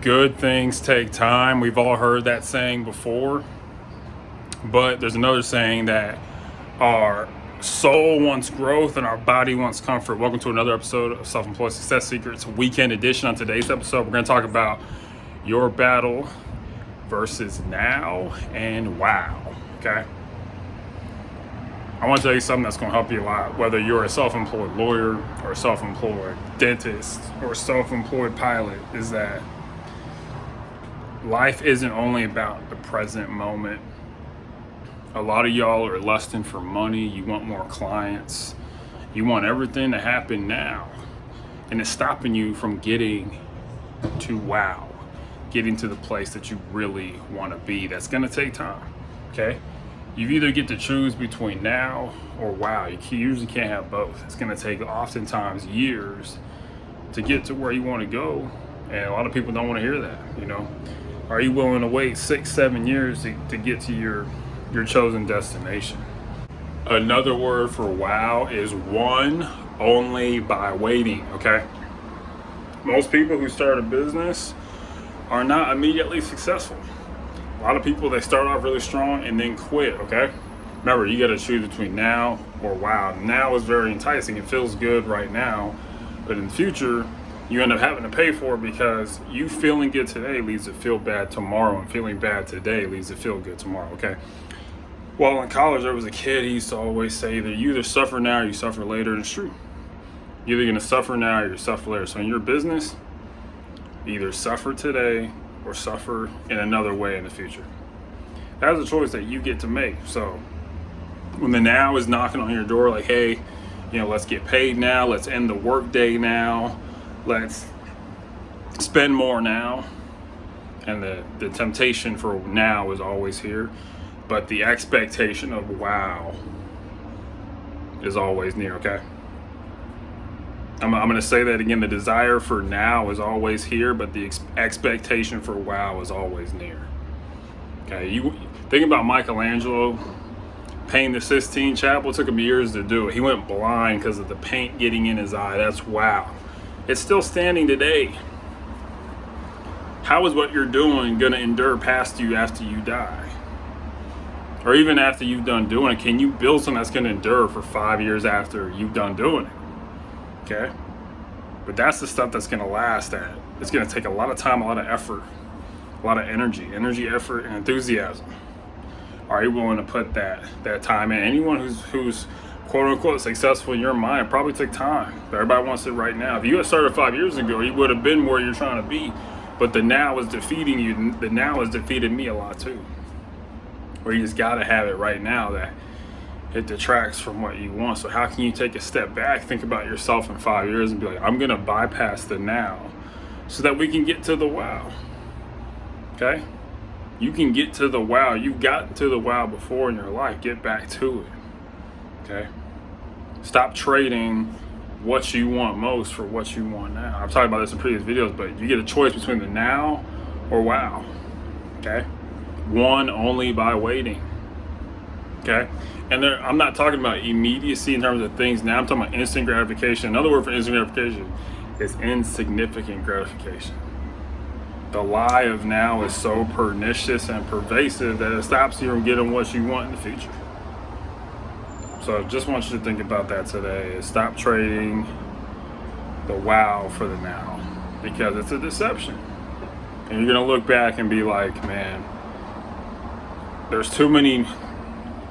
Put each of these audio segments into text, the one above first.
Good things take time. We've all heard that saying before, but there's another saying that our soul wants growth and our body wants comfort. Welcome to another episode of Self-Employed Success Secrets Weekend Edition. On today's episode, we're going to talk about your battle versus now and wow. Okay. I want to tell you something that's going to help you a lot, whether you're a self-employed lawyer or a self-employed dentist or a self-employed pilot, is that life isn't only about the present moment. A lot of y'all are lusting for money. You want more clients. You want everything to happen now. And it's stopping you from getting to wow, getting to the place that you really want to be. That's going to take time, okay? You either get to choose between now or wow. You usually can't have both. It's going to take oftentimes years to get to where you want to go. And a lot of people don't want to hear that, you know. Are you willing to wait 6-7 years to get to your chosen destination? Another word for wow is won only by waiting, okay? Most people who start a business are not immediately successful. A lot of people, they start off really strong and then quit, okay? Remember, you got to choose between now or wow. Now is very enticing. It feels good right now, but in the future, you end up having to pay for it because you feeling good today leads to feel bad tomorrow, and feeling bad today leads to feel good tomorrow, okay? Well, in college, there was a kid, he used to always say that you either suffer now or you suffer later, and it's true. You're either going to suffer now or you suffer later. So in your business, either suffer today or suffer in another way in the future. That's a choice that you get to make. So when the now is knocking on your door, like, hey, you know, let's get paid now, let's end the work day now, let's spend more now. And the temptation for now is always here, but the expectation of wow is always near, okay? I'm going to say that again. The desire for now is always here, but the expectation for wow is always near. Okay, you think about Michelangelo painting the Sistine Chapel. It took him years to do it. He went blind because of the paint getting in his eye. That's wow. It's still standing today. How is what you're doing going to endure past you after you die? Or even after you've done doing it, can you build something that's going to endure for 5 years after you've done doing it? Okay? But that's the stuff that's going to last. That it's going to take a lot of time, a lot of effort, a lot of energy, effort, and enthusiasm. Are you willing to put that time in? Anyone who's quote unquote successful in your mind probably took time. But everybody wants it right now. If you had started 5 years ago, you would have been where you're trying to be. But the now is defeating you. The now has defeated me a lot too. Where you just got to have it right now, that it detracts from what you want. So how can you take a step back, think about yourself in 5 years and be like, I'm going to bypass the now so that we can get to the wow. Okay? You can get to the wow. You've gotten to the wow before in your life. Get back to it. Okay? Stop trading what you want most for what you want now. I've talked about this in previous videos, but you get a choice between the now or wow. Okay? Won only by waiting. Okay? And I'm not talking about immediacy in terms of things now. I'm talking about instant gratification. Another word for instant gratification is insignificant gratification. The lie of now is so pernicious and pervasive that it stops you from getting what you want in the future. So I just want you to think about that today. Is stop trading the wow for the now, because it's a deception. And you're going to look back and be like, man, there's too many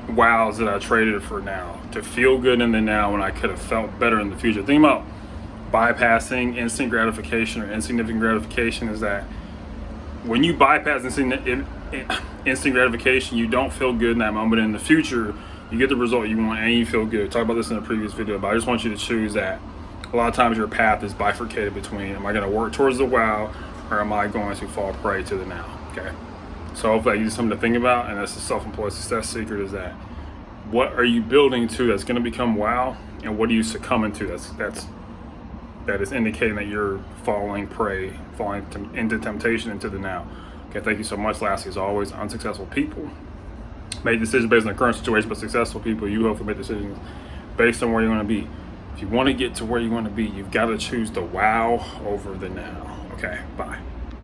wows that I traded for now to feel good in the now when I could have felt better in the future. Think about bypassing instant gratification or insignificant gratification is that when you bypass instant gratification, you don't feel good in that moment. In the future, you get the result you want and you feel good. Talk about this in a previous video, but I just want you to choose that. A lot of times your path is bifurcated between, am I going to work towards the wow or am I going to fall prey to the now? Okay. So hopefully that gives you something to think about, and that's the self-employed success secret, is that what are you building to that's going to become wow, and what are you succumbing to that is indicating that you're falling into temptation, into the now. Okay, thank you so much. Lastly, as always, unsuccessful people make decisions based on the current situation, but successful people, you hopefully make decisions based on where you want to be. If you want to get to where you want to be, you've got to choose the wow over the now. Okay, bye.